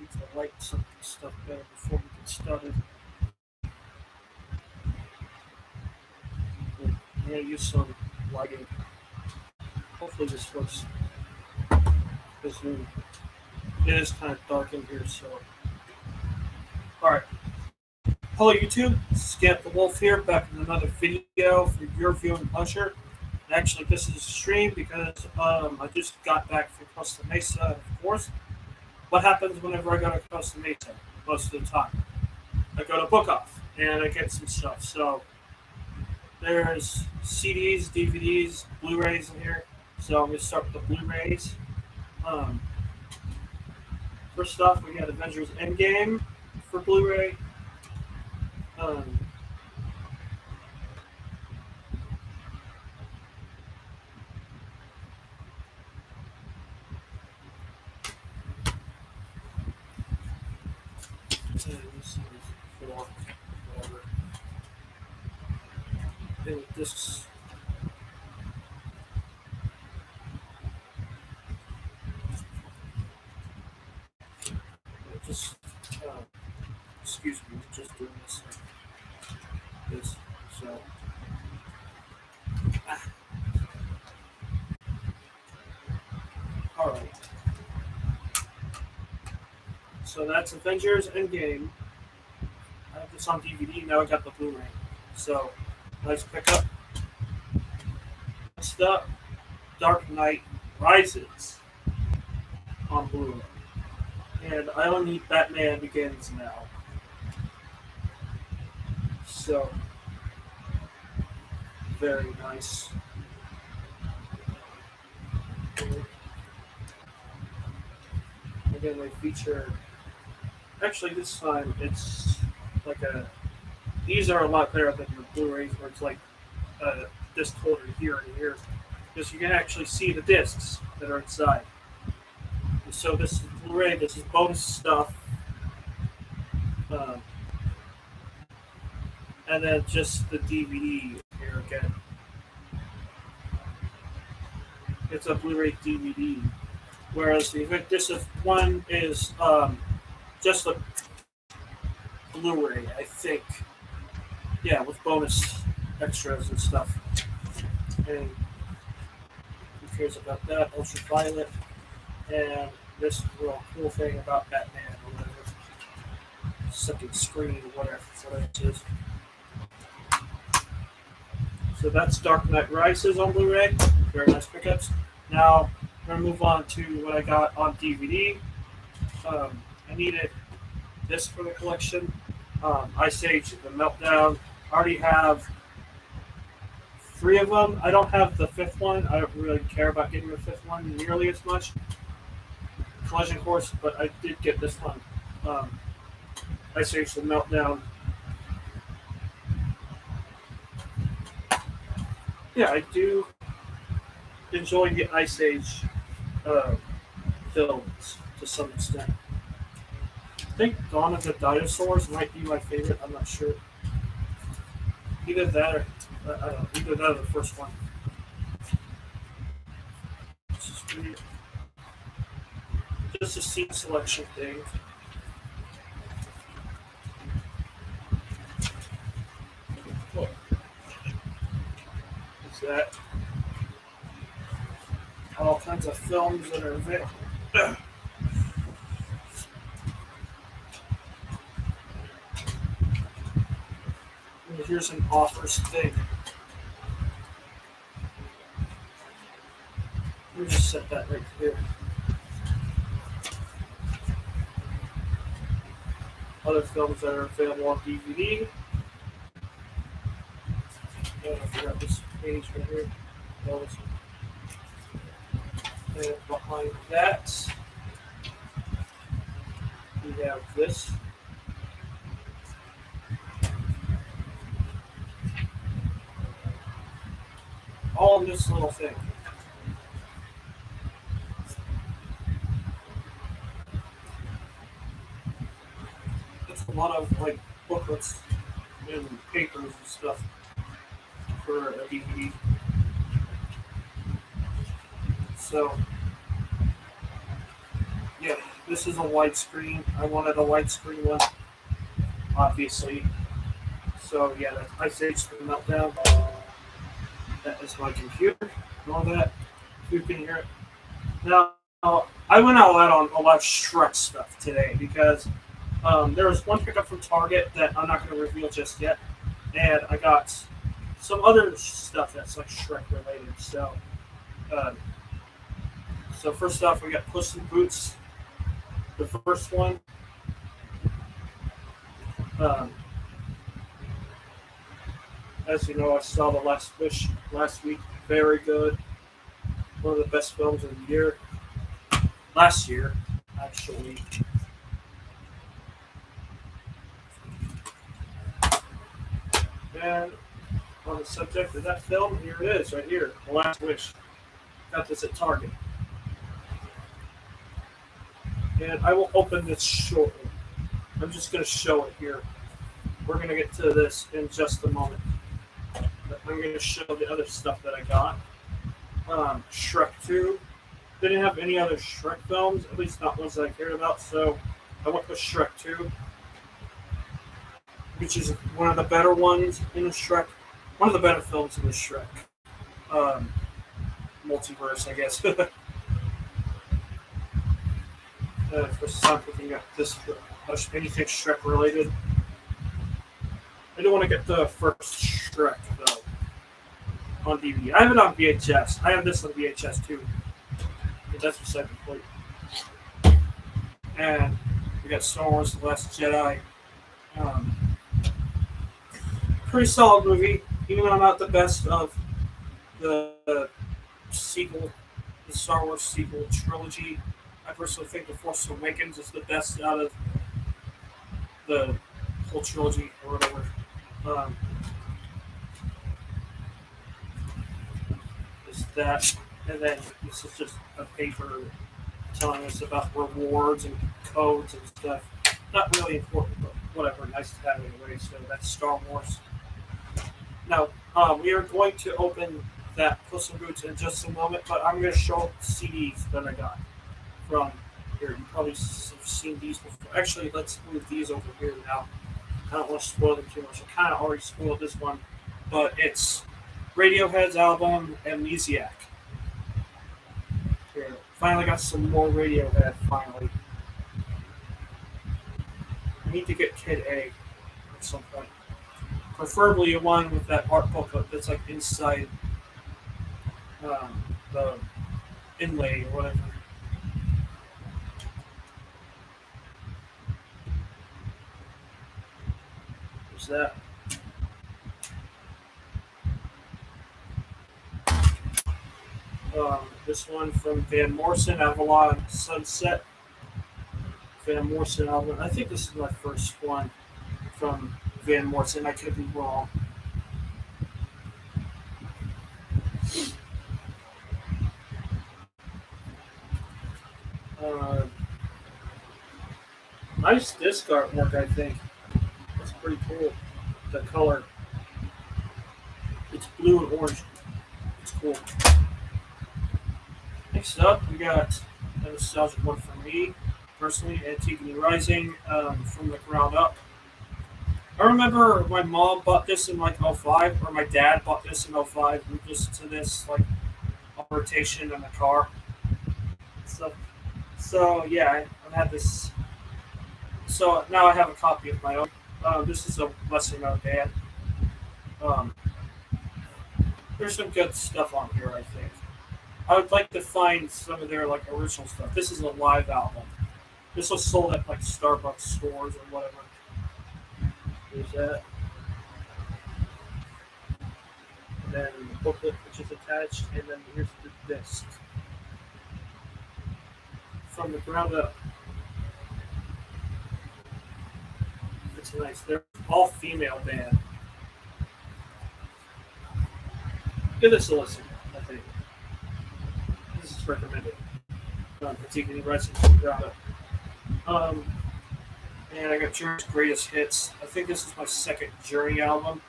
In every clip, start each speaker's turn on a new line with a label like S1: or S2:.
S1: need to light some stuff better before we get started. I'm going to use some lighting. Hopefully this works. Because it is kind of dark in here, so. Alright. Hello YouTube, Scamp the Wolf here, back with another video for your viewing pleasure. And actually, this is a stream because I just got back from Costa Mesa, of course. What happens whenever I go to Costa Mesa? Most of the time, I go to Book Off and I get some stuff. So there's CDs, DVDs, Blu-rays in here. So I'm going to start with the Blu-rays. First off, we got Avengers Endgame for Blu-ray. Um, this is for whatever. And this. Just excuse me, just doing this. So. All right. So that's Avengers Endgame. I have this on DVD. Now I got the Blu-ray. So nice pickup. Next up, Dark Knight Rises on Blu-ray. And I only need Batman Begins now. So, very nice. Again, they feature. Actually, this time it's like a. These are a lot better than the Blu-rays, where it's like a disc holder here and here, because you can actually see the discs that are inside. So this is Blu-ray. This is bonus stuff. And then just the DVD here again. It's a Blu-ray DVD, whereas this one is just a Blu-ray, I think. Yeah, with bonus extras and stuff. And who cares about that? Ultraviolet. And this real cool thing about Batman or whatever. Second screen, whatever it is. So that's Dark Knight Rises on Blu-ray. Very nice pickups. Now, I'm going to move on to what I got on DVD. I needed this for the collection. Ice Age, The Meltdown. I already have 3 of them. I don't have the 5th one. I don't really care about getting the 5th one nearly as much. Collision Course, but I did get this one. Ice Age, The Meltdown. Yeah, I do enjoy the Ice Age films to some extent. I think Dawn of the Dinosaurs might be my favorite. I'm not sure. Either that or either that or the first one. This is weird. Just a scene selection thing. What is that? All kinds of films that are available. Here's an offers thing. Let me just set that right here. Other films that are available on DVD. I forgot this page right here. And behind that, we have this. All in this little thing. It's a lot of like booklets and papers and stuff for a DVD. So Yeah, this is a widescreen. I wanted a widescreen one, obviously. So yeah, that's Ice Age the Meltdown. That is my computer. And all that. You can hear it. Now, I went out on a lot of Shrek stuff today because there was one pickup from Target that I'm not going to reveal just yet, and I got some other stuff that's like Shrek related. Um, so first off, we got Puss in Boots, the first one. Um, as you know, I saw The Last Wish last week. Very good. One of the best films of the year. Last year, actually. And on the subject of that film, here it is, right here. The Last Wish. Got this at Target. And I will open this shortly. I'm just going to show it here. We're going to get to this in just a moment. But I'm going to show the other stuff that I got. Shrek 2. They didn't have any other Shrek films, at least not ones that I cared about, so I went with Shrek 2, which is one of the better ones in the Shrek. One of the better films in the Shrek um, multiverse, I guess. First time looking at this, anything Shrek related. I don't want to get the first Shrek, though, on DVD. I have it on VHS. I have this on VHS, too. But that's beside the point. And we got Star Wars The Last Jedi. Um, Pretty solid movie, even though I'm not the best of the sequel, the Star Wars sequel trilogy. I personally think The Force Awakens is the best out of the whole trilogy or whatever. Um, is that, and then this is just a paper telling us about rewards and codes and stuff. Not really important, but whatever. Nice to have anyway. So that's Star Wars. Now, we are going to open that Puss in Boots in just a moment, but I'm going to show CDs that I got from here. You probably have seen these before. Actually, let's move these over here now. I don't want to spoil them too much. I kind of already spoiled this one, but it's Radiohead's album Amnesiac. Here, finally got some more Radiohead. Finally, I need to get Kid A at some point. Preferably one with that art booklet that's like inside the inlay or whatever. There's that. This one from Van Morrison, Avalon Sunset. Van Morrison album. I think this is my first one from Van Morrison. I could be wrong. Uh, Nice disc artwork, I think. That's pretty cool. The color. It's blue and orange. It's cool. Next up, we got a nostalgic one for me, personally, Antigone Rising, from the ground up. I remember my mom bought this in like '05, or my dad bought this in '05. We listened to this like on rotation in the car. So, so yeah, I had this. So now I have a copy of my own. This is a lesser known band. Um, there's some good stuff on here, I think. I would like to find some of their like original stuff. This is a live album. This was sold at like Starbucks stores or whatever. There's that. And then the booklet which is attached, and then here's the disc. From the ground up. It's nice. They're all female band. Give this a listen, I think. This is recommended. Particularly Rising from the ground up. Um, and I got Journey's greatest hits. I think this is my second Journey album,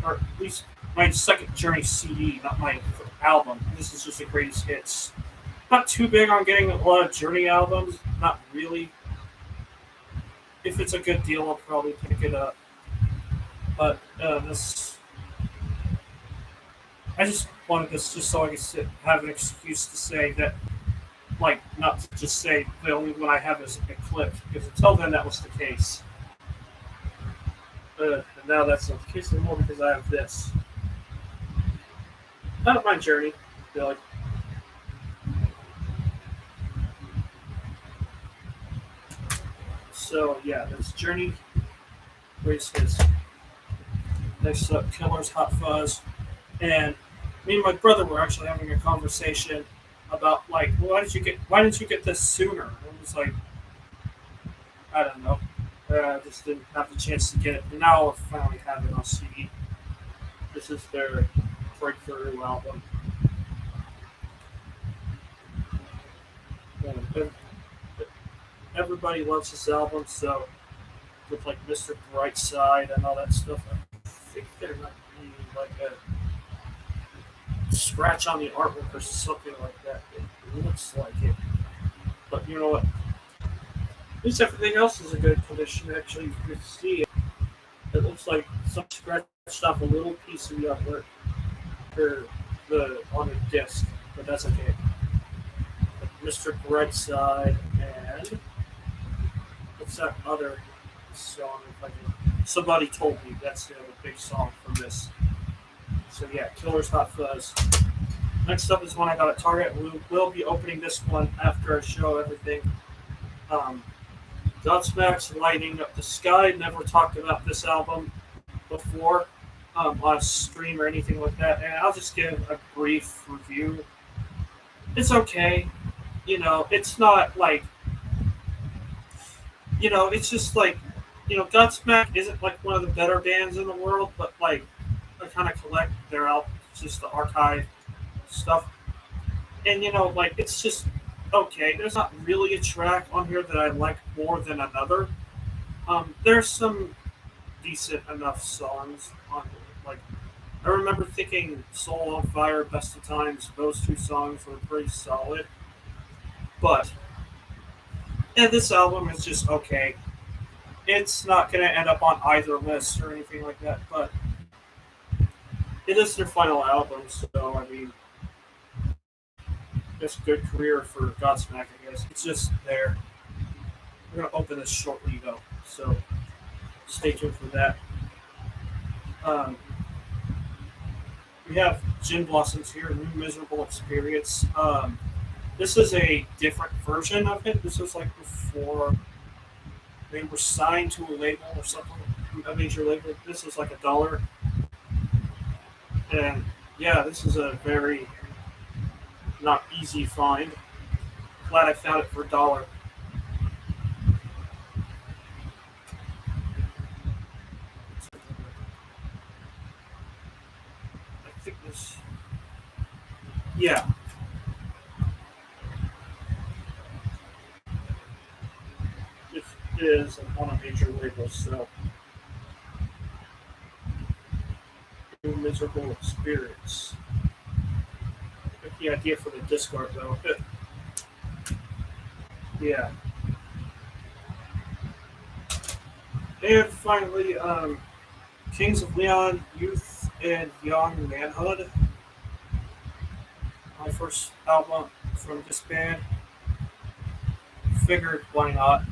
S1: or at least my second Journey CD, not my album. This is just the greatest hits. Not too big on getting a lot of Journey albums. Not really. If it's a good deal, I'll probably pick it up. But this, I just wanted this just so I could have an excuse to say that, like, not to just say the only one I have is Eclipse, because until then that was the case. And now that's not the case anymore because I have this. I don't mind Journey. They're like, so yeah, that's Journey. Greatest hits. Next up, Killer's Hot Fuzz. And me and my brother were actually having a conversation about like, well, why didn't you get this sooner? And I was like, I don't know. I just didn't have the chance to get it. And now I finally have it on CD. This is their breakthrough album. And everybody loves this album, so with like Mr. Brightside and all that stuff, I think there might be like a scratch on the artwork or something like that. It looks like it. But you know what? At least everything else is in good condition. Actually, you can see it. It looks like some scratched off a little piece of the artwork for the on the disc, but that's okay. But Mr. Brightside and what's that other song? If I can, somebody told me that's the other big song from this. So yeah, Killer's Hot Fuzz. Next up is one I got at Target. We'll be opening this one after I show everything. Godsmack's Lighting Up the Sky. Never talked about this album before on a stream or anything like that, and I'll just give a brief review. It's okay. It's not like, it's just like, Godsmack isn't like one of the better bands in the world, but like, I kind of collect their albums, just the archive stuff. And, like, it's just okay. There's not really a track on here that I like more than another. There's some decent enough songs on here. Like, I remember thinking Soul on Fire, Best of Times, those two songs were pretty solid. But, yeah, this album is just okay. It's not going to end up on either list or anything like that, but it is their final album, so, I mean, it's a good career for Godsmack, I guess. It's just there. We're going to open this shortly, though, so stay tuned for that. Um, we have Gin Blossoms here, New Miserable Experience. This is a different version of it. This was like before they were signed to a label or something, a major label. This was like $1. And yeah, this is a very not easy find. Glad I found it for $1. I think this, yeah. It is on a major label, so New Miserable Experience. Get the idea for the disc art, though. Yeah. And finally, Kings of Leon, Youth and Young Manhood. My first album from this band. Figured, why not?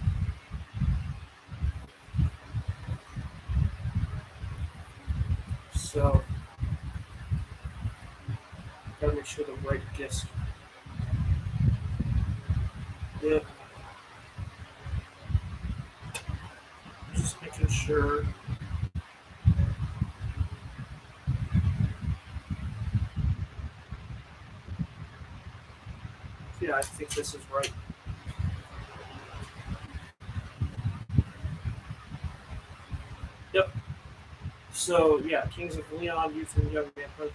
S1: So, gotta make sure the right disc. Yeah. Just making sure. Yeah, I think this is right. Yep. So, yeah, Kings of Leon, Youth and Young Manhood.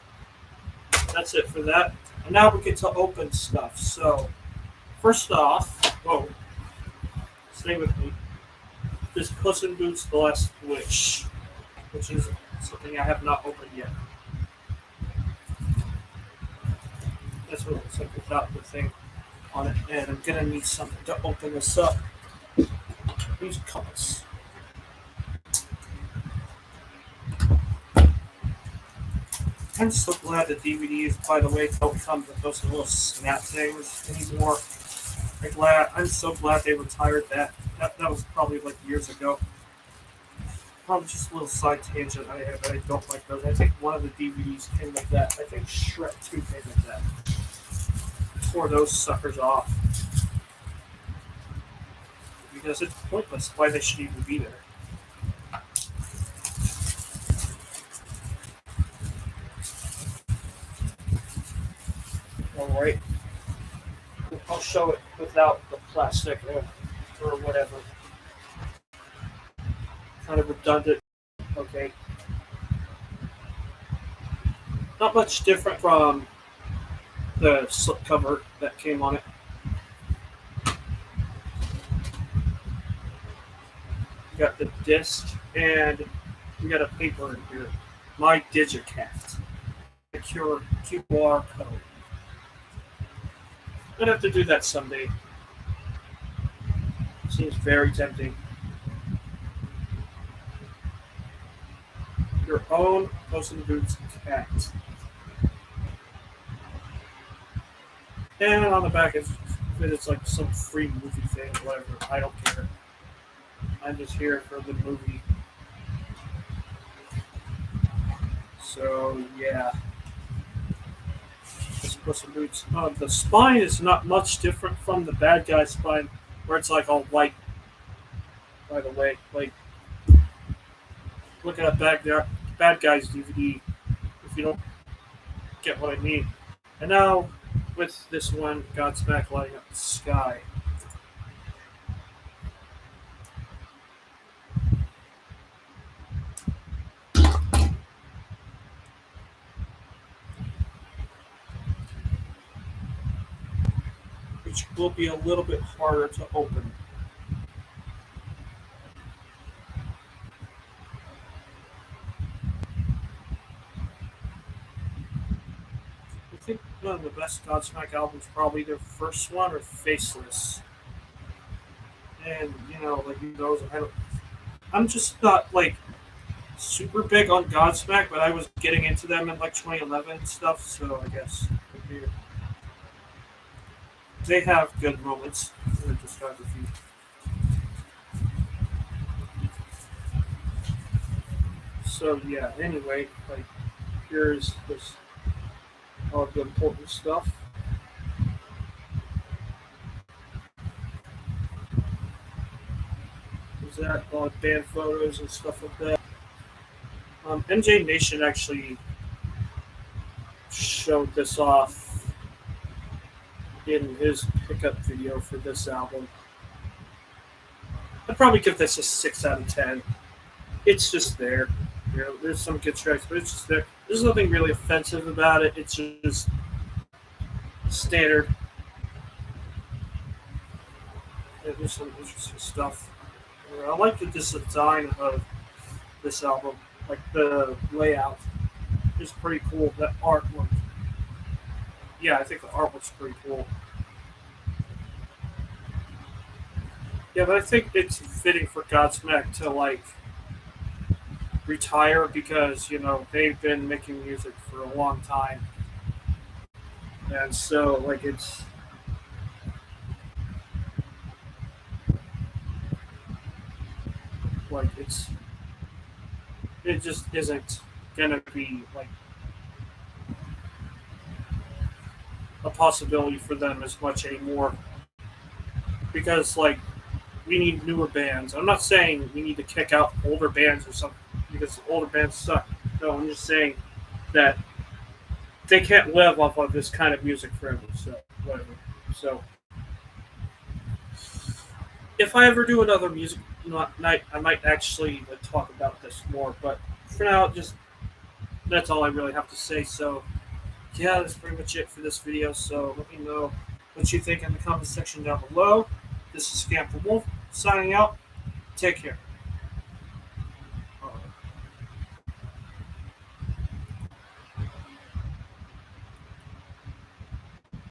S1: That's it for that. And now we get to open stuff. So, first off, whoa, stay with me. This Puss in Boots: The Last Wish, which is something I have not opened yet. That's what it looks like without the thing. on it, and I'm gonna need something to open this up. These cups. I'm so glad the DVDs, by the way, don't come with those little snap things anymore. I'm so glad they retired that. That was probably like years ago. Probably just a little side tangent I have. I don't like those. I think one of the DVDs came with that. I think Shrek 2 came with that. Tore those suckers off because it's pointless why they should even be there. All right, I'll show it without the plastic or whatever. Kind of redundant. Okay, not much different from the slipcover that came on it. We got the disc and we got a paper in here. My Digicat. Secure QR code. I'd have to do that someday. Seems very tempting. Your own Puss in Boots cat. And on the back, it's like some free movie thing, whatever. I don't care. I'm just here for the movie. So, yeah. Puss in Boots. The spine is not much different from the bad guy spine, where it's like all white. By the way, like, look at a bad guy's DVD if you don't get what I mean. And now, with this one, Godsmack lighting up the sky. Which will be a little bit harder to open. I think one of the best Godsmack albums, probably their first one, or Faceless. And like those, I'm just not like super big on Godsmack, but I was getting into them in like 2011 and stuff. So I guess they have good moments. I just have a few. So yeah. Anyway, like here's this all the important stuff. Is that all band photos and stuff like that? MJ Nation actually showed this off in his pickup video for this album. I'd probably give this a 6 out of 10. It's just there. There's some good tracks, but it's just there. There's nothing really offensive about it. It's just standard. There's some interesting stuff. I like the design of this album. Like the layout is pretty cool. That artwork. Yeah, I think the artwork's pretty cool. Yeah, but I think it's fitting for Godsmack to like retire because they've been making music for a long time, and so like it just isn't gonna be like a possibility for them as much anymore because like we need newer bands. I'm not saying we need to kick out older bands or something because older bands suck. No, I'm just saying that they can't live off of this kind of music forever. So whatever. So if I ever do another music night, I might actually talk about this more. But for now, just that's all I really have to say. So yeah, that's pretty much it for this video. So let me know what you think in the comment section down below. This is Scam for Wolf signing out. Take care.